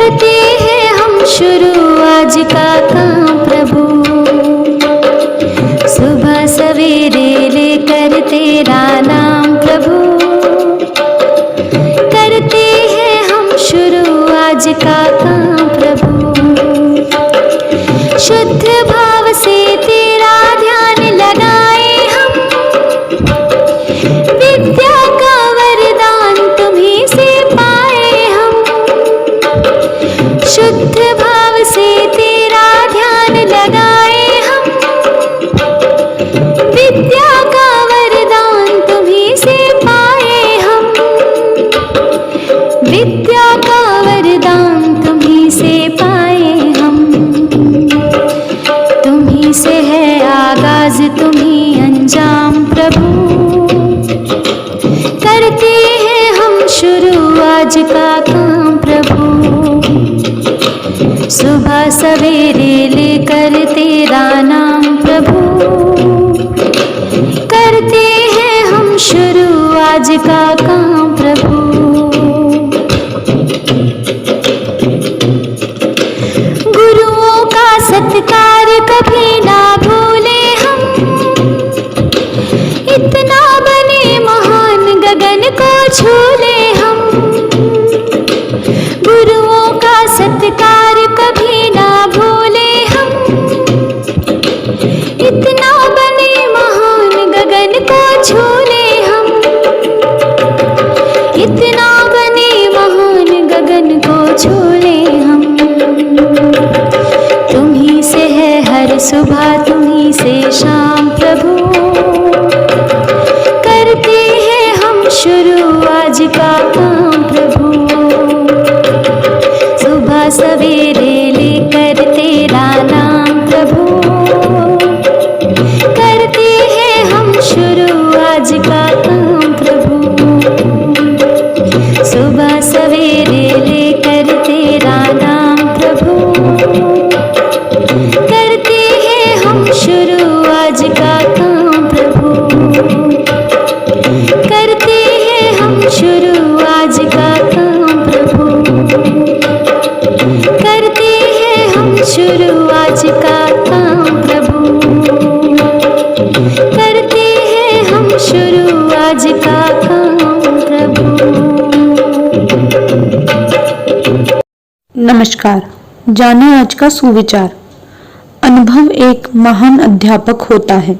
करते हैं हम शुरू आज का काम प्रभु। सुबह सवेरे लेकर तेरा नाम प्रभु, करते हैं हम शुरू आज का काम प्रभु। शुद्ध भाव से तेरा ध्यान लगाए हम, विद्या का वरदान तुम्हीं से पाए हम। शुद्ध भाव से तेरा ध्यान लगाए हम, विद्या का वरदान तुम्हीं से पाए हम। विद्या का वरदान तुम्हीं से पाए हम। तुम्हीं से है आगाज तुम्हीं अंजाम प्रभु, करते हैं हम शुरू आज का काम प्रभु। सुबह सवेरे लेकर तेरा नाम प्रभु, करते हैं हम शुरू आज का काम प्रभु। गुरुओं का सत्कार कभी ना भूले हम, इतना बने महान गगन को छू ले हम। गुरुओं का सत्कार कभी ना भूले हम, इतना बने महान गगन को छू ले हम। इतना बने महान गगन को छू ले हम। तुम्हीं से है हर सुबह तुम्हीं से शाम प्रभु, करते हैं हम शुरू आज का काम प्रभु। सुबह सवेरे लेकर तेरा नाम प्रभु, करते हैं हम शुरू आज का काम प्रभु। सुबह सवेरे लेकर तेरा नाम प्रभु, करते हैं हम शुरू आज का काम प्रभु। करते हैं हम शुरू आज का काम प्रभु, करते हैं हम शुरू आज का काम प्रभु। करते हैं हम शुरू आज का काम प्रभु। नमस्कार, जाने आज का सुविचार। अनुभव एक महान अध्यापक होता है।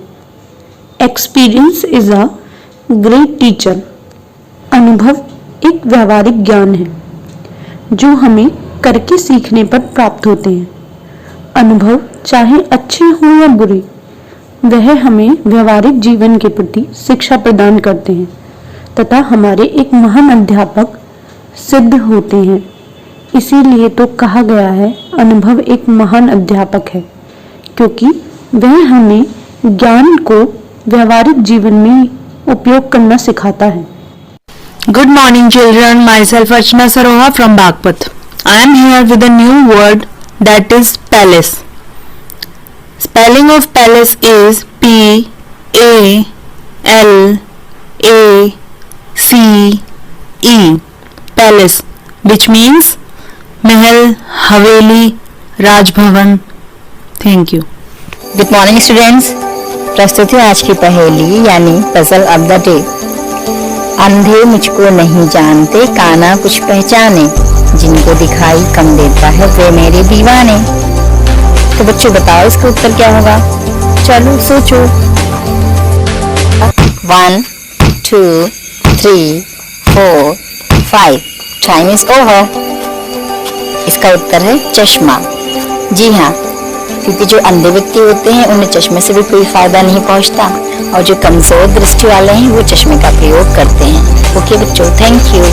Experience is a great teacher. अनुभव एक व्यावहारिक ज्ञान है जो हमें करके सीखने पर प्राप्त होते हैं। अनुभव चाहे अच्छे हों या बुरे, वह हमें व्यवहारिक जीवन के प्रति शिक्षा प्रदान करते हैं तथा हमारे एक महान अध्यापक सिद्ध होते हैं। इसीलिए तो कहा गया है अनुभव एक महान अध्यापक है, क्योंकि वह हमें ज्ञान को व्यवहारिक जीवन में उपयोग करना सिखाता है। Good morning children, myself Archana Saroha from Bagpat. I am here with a new word that is palace. Spelling of palace is P-A-L-A-C-E. Palace, which means Mahal, Haveli, Raj Bhavan. Thank you. Good morning students, प्रस्तुत है आज की पहेली यानी puzzle of the day. अंधे मुझको नहीं जानते, काना कुछ पहचाने, जिनको दिखाई कम देता है वे मेरे दीवाने। तो बच्चों बताओ इसका उत्तर क्या होगा? चलो सोचो। 1 2 3 4 5 टाइम इज ओवर। इसका उत्तर है चश्मा। जी हाँ, क्योंकि जो अंधे व्यक्ति होते हैं उन्हें चश्मे से भी कोई फायदा नहीं पहुंचता, और जो कमजोर दृष्टि वाले हैं वो चश्मे का प्रयोग करते हैं। ओके बच्चों, थैंक यू।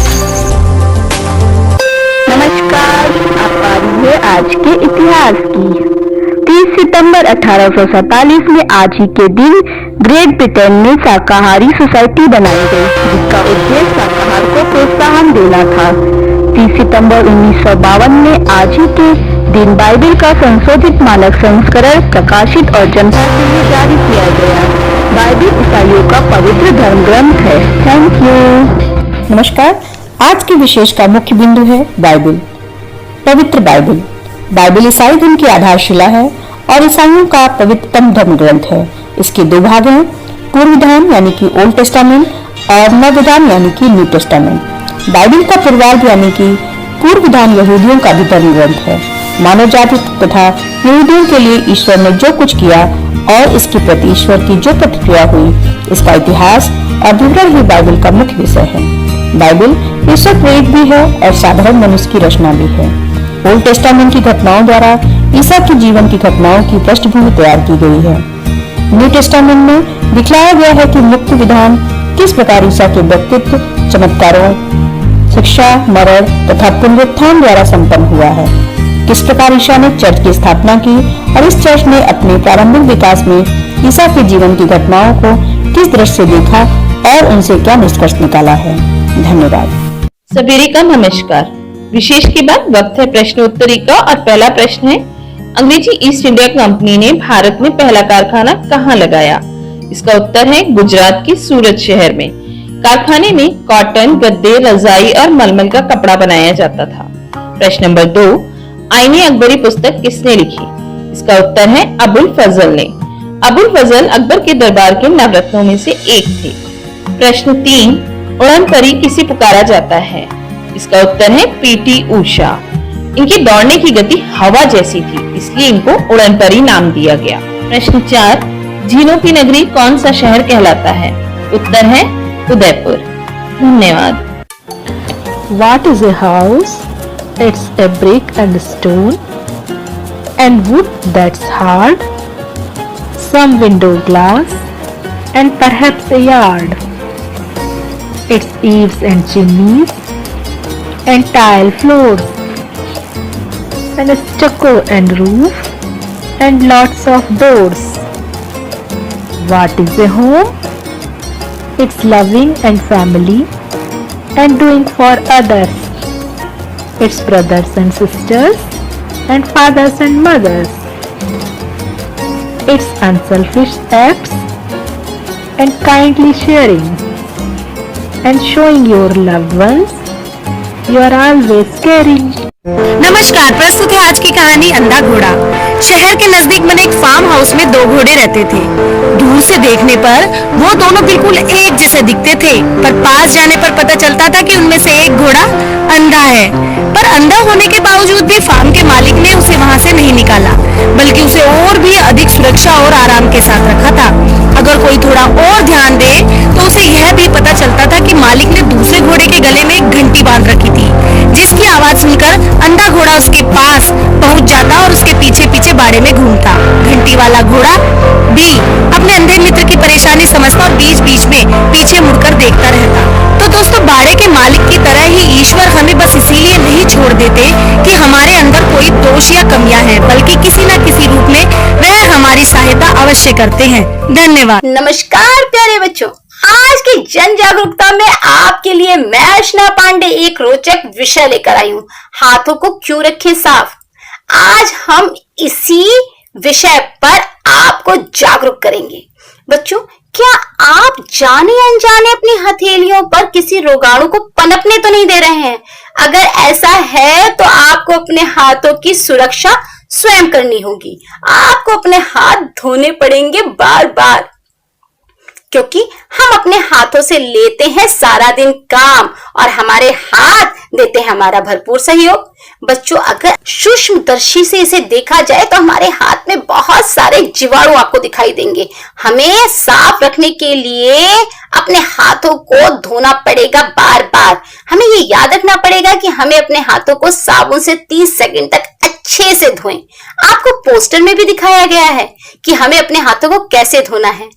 नमस्कार, आप आ रही है आज के इतिहास की। 30 सितंबर 1847 में आज ही के दिन ग्रेट ब्रिटेन में शाकाहारी सोसाइटी बनाई गई, जिसका उद्देश्य शाकाहार को प्रोत्साहन देना था। 30 सितंबर 1952 में आज ही के दिन बाइबल का संशोधित मानक संस्करण प्रकाशित और जनता के लिए जारी किया गया। बाइबल ईसाइयों का पवित्र धर्म ग्रंथ है। Thank you. नमस्कार, आज के विशेष का मुख्य बिंदु है बाइबल। पवित्र बाइबल। बाइबल ईसाई धर्म की आधारशिला है और ईसाइयों का पवित्रतम धर्म ग्रंथ है। इसके दो भाग हैं, पूर्व विधान यानी कि ओल्ड टेस्टामेंट और नव विधान यानी कि न्यू टेस्टामेंट। बाइबल का पूर्वार्ध यानी कि पूर्व विधान यहूदियों का भी धर्म ग्रंथ है। मानव जाति तथा यहूदियों के लिए ईश्वर ने जो कुछ किया और इसके प्रति ईश्वर की जो प्रतिक्रिया हुई, इसका इतिहास और विवरण ही बाइबल का मुख्य विषय है। बाइबल ईश्वर प्रेरित भी है और साधारण मनुष्य की रचना भी है। ओल्ड टेस्टामेंट की घटनाओं द्वारा ईसा के जीवन की घटनाओं की पृष्ठभूमि तैयार की गई है। न्यू टेस्टामेंट में दिखलाया गया है कि मुक्ति विधान किस प्रकार ईसा के व्यक्तित्व, चमत्कारों, शिक्षा, मरण तथा पुनरुत्थान द्वारा संपन्न हुआ है। किस प्रकार ईसा ने चर्च की स्थापना की और इस चर्च ने अपने प्रारंभिक विकास में ईसा के जीवन की घटनाओं को किस दृष्टि से देखा और उनसे क्या निष्कर्ष निकाला है। धन्यवाद। सवेरे का नमस्कार। विशेष के बाद वक्त है प्रश्नोत्तरी का और पहला प्रश्न है, अंग्रेजी ईस्ट इंडिया कंपनी ने भारत में पहला कारखाना कहाँ लगाया? इसका उत्तर है गुजरात के सूरत शहर में। कारखाने में कॉटन, गद्दे, रजाई और मलमल का कपड़ा बनाया जाता था। प्रश्न नंबर 2, आईने अकबरी पुस्तक किसने लिखी? इसका उत्तर है अबुल फजल ने। अबुल फजल अकबर के दरबार के नवरत्नों में से एक थे। प्रश्न 3, उड़न परी किसे पुकारा जाता है? इसका उत्तर है पीटी उषा। इनके दौड़ने की गति हवा जैसी थी, इसलिए इनको उड़न परी नाम दिया गया। प्रश्न 4, झीलों की नगरी कौन सा शहर कहलाता है? उत्तर है उदयपुर। धन्यवाद। What is a house? It's a brick and stone and wood that's hard, some window glass and perhaps a yard. Its eaves and chimneys and tile floors and a stucco and roof and lots of doors. What is a home? It's loving and family and doing for others. It's brothers and sisters and fathers and mothers. It's unselfish acts and kindly sharing and showing your loved ones you are always caring. नमस्कार, प्रस्तुत है आज की कहानी अंधा घोड़ा। शहर के नजदीक बने एक फार्म हाउस में दो घोड़े रहते थे। दूर से देखने पर वो दोनों बिल्कुल एक जैसे दिखते थे, पर पास जाने पर पता चलता था कि उनमें से एक घोड़ा अंधा है। पर अंधा होने के बावजूद भी फार्म के मालिक ने उसे वहां से नहीं निकाला, बल्कि उसे और भी अधिक सुरक्षा और आराम के साथ रखा था। अगर कोई थोड़ा और ध्यान दे तो उसे यह भी पता चलता था कि मालिक ने दूसरे घोड़े के गले में एक घंटी बांध रखी थी, जिसकी आवाज सुनकर अंधा घोड़ा उसके पास पहुंच जाता और उसके पीछे पीछे बाड़े में घूमता। घंटी वाला घोड़ा भी अपने अंधे मित्र की परेशानी समझता और बीच बीच में पीछे मुड़कर देखता रहता। तो दोस्तों, बाड़े के मालिक की तरह ही ईश्वर हमें बस इसीलिए नहीं छोड़ देते कि हमारे अंदर कोई दोष या कमियां हैं, बल्कि किसी न किसी रूप में वह हमारी सहायता अवश्य करते हैं। धन्यवाद। नमस्कार प्यारे बच्चों, आज की जन जागरूकता में आपके लिए मैं अर्चना पांडे एक रोचक विषय लेकर आई हूँ, हाथों को क्यों रखें साफ। आज हम इसी विषय पर आपको जागरूक करेंगे। बच्चों, क्या आप जाने अनजाने अपनी हथेलियों पर किसी रोगाणु को पनपने तो नहीं दे रहे हैं? अगर ऐसा है तो आपको अपने हाथों की सुरक्षा स्वयं करनी होगी। आपको अपने हाथ धोने पड़ेंगे बार बार, क्योंकि हम अपने हाथों से लेते हैं सारा दिन काम और हमारे हाथ देते हैं हमारा भरपूर सहयोग। बच्चों, अगर सूक्ष्मदर्शी से इसे देखा जाए तो हमारे हाथ में बहुत सारे जीवाणु आपको दिखाई देंगे। हमें साफ रखने के लिए अपने हाथों को धोना पड़ेगा बार बार। हमें ये याद रखना पड़ेगा कि हमें अपने हाथों को साबुन से 30 सेकंड तक अच्छे से धोएं। आपको पोस्टर में भी दिखाया गया है कि हमें अपने हाथों को कैसे धोना है।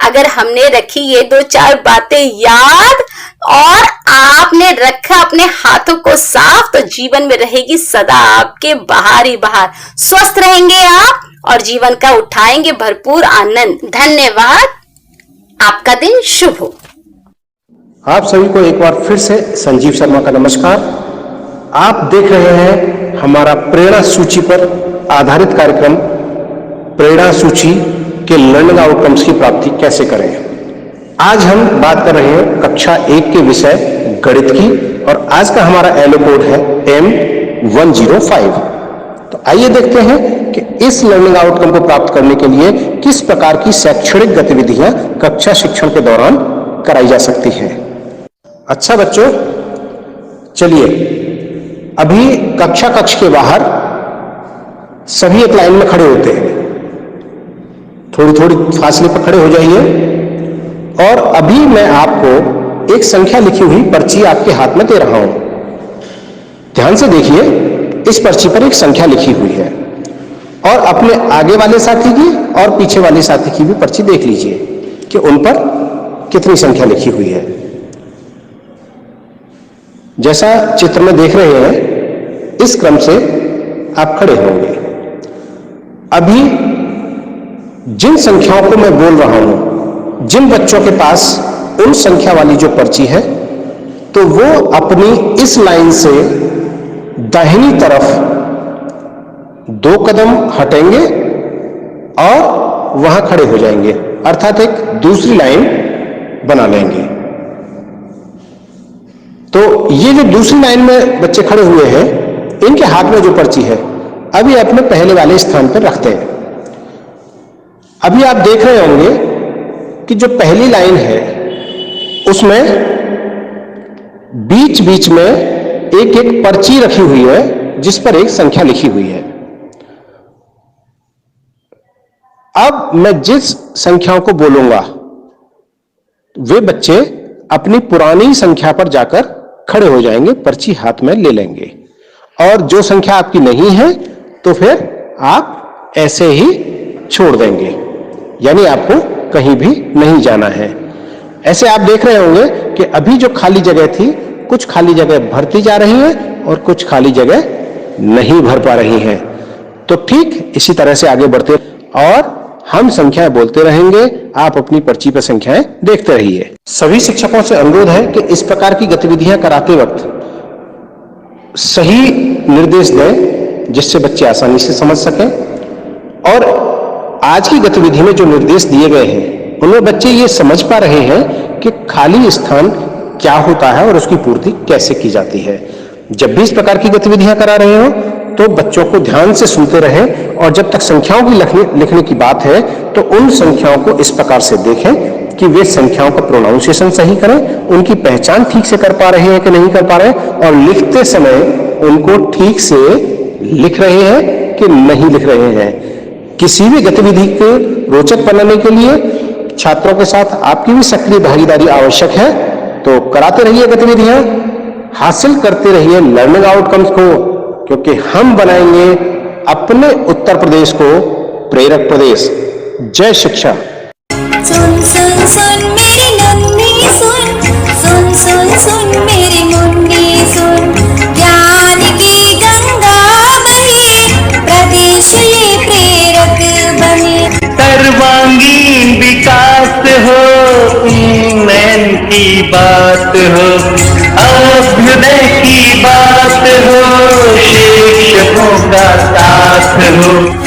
अगर हमने रखी ये 2-4 बातें याद और आपने रखा अपने हाथों को साफ, तो जीवन में रहेगी सदा आपके बाहर ही बाहर। स्वस्थ रहेंगे आप और जीवन का उठाएंगे भरपूर आनंद। धन्यवाद। आपका दिन शुभ हो। आप सभी को एक बार फिर से संजीव शर्मा का नमस्कार। आप देख रहे हैं हमारा प्रेरणा सूची पर आधारित कार्यक्रम प्रेरणा सूची के लर्निंग आउटकम्स की प्राप्ति कैसे करें। आज हम बात कर रहे हैं कक्षा 1 के विषय गणित की, और आज का हमारा एलो कोड है 105। तो आइए देखते हैं कि इस लर्निंग आउटकम को प्राप्त करने के लिए किस प्रकार की शैक्षणिक गतिविधियां कक्षा शिक्षण के दौरान कराई जा सकती हैं। अच्छा बच्चों, चलिए अभी कक्ष के बाहर सभी एक लाइन में खड़े होते हैं, थोड़ी थोड़ी फासले पर खड़े हो जाइए और अभी मैं आपको एक संख्या लिखी हुई पर्ची आपके हाथ में दे रहा हूं। ध्यान से देखिए, इस पर्ची पर एक संख्या लिखी हुई है और अपने आगे वाले साथी की और पीछे वाले साथी की भी पर्ची देख लीजिए कि उन पर कितनी संख्या लिखी हुई है। जैसा चित्र में देख रहे हैं, इस क्रम से आप खड़े होंगे। अभी जिन संख्याओं को मैं बोल रहा हूं, जिन बच्चों के पास उन संख्या वाली जो पर्ची है, तो वो अपनी इस लाइन से दाहिनी तरफ 2 कदम हटेंगे और वहां खड़े हो जाएंगे, अर्थात एक दूसरी लाइन बना लेंगे। तो ये जो दूसरी लाइन में बच्चे खड़े हुए हैं, इनके हाथ में जो पर्ची है अभी अपने पहले वाले स्थान पर रखते हैं। अभी आप देख रहे होंगे कि जो पहली लाइन है उसमें बीच बीच में एक एक पर्ची रखी हुई है जिस पर एक संख्या लिखी हुई है। अब मैं जिस संख्याओं को बोलूंगा वे बच्चे अपनी पुरानी संख्या पर जाकर खड़े हो जाएंगे, पर्ची हाथ में ले लेंगे और जो संख्या आपकी नहीं है तो फिर आप ऐसे ही छोड़ देंगे, यानी आपको कहीं भी नहीं जाना है। ऐसे आप देख रहे होंगे कि अभी जो खाली जगह थी, कुछ खाली जगह भरती जा रही है और कुछ खाली जगह नहीं भर पा रही हैं। तो ठीक इसी तरह से आगे बढ़ते और हम संख्याएं बोलते रहेंगे, आप अपनी पर्ची पर संख्याएं देखते रहिए। सभी शिक्षकों से अनुरोध है कि इस प्रकार की गतिविधियां कराते वक्त सही निर्देश दें जिससे बच्चे आसानी से समझ सकें। और आज की गतिविधि में जो निर्देश दिए गए हैं उनमें बच्चे ये समझ पा रहे हैं कि खाली स्थान क्या होता है और उसकी पूर्ति कैसे की जाती है। जब भी इस प्रकार की गतिविधियां करा रहे हो तो बच्चों को ध्यान से सुनते रहें और जब तक संख्याओं की लिखने की बात है तो उन संख्याओं को इस प्रकार से देखें कि वे संख्याओं का प्रोनाउंसिएशन सही करें, उनकी पहचान ठीक से कर पा रहे हैं कि नहीं कर पा रहे हैं और लिखते समय उनको ठीक से लिख रहे हैं कि नहीं लिख रहे हैं। किसी भी गतिविधि को रोचक बनाने के लिए छात्रों के साथ आपकी भी सक्रिय भागीदारी आवश्यक है। तो कराते रहिए गतिविधियां, हासिल करते रहिए लर्निंग आउटकम्स को, क्योंकि हम बनाएंगे अपने उत्तर प्रदेश को प्रेरक प्रदेश। जय शिक्षा। सुन सुन सुन मेरी नन्ही सुन, सुन सुन सुन मेरी मुन्नी सुन, ज्ञान की गंगा बहे, प्रदेश ये प्रेरक बने। सर्वांगीण विकास हो, उन्नयन की बात हो, अभ्युदय की बात हो, शिक्षकों का साथ हो।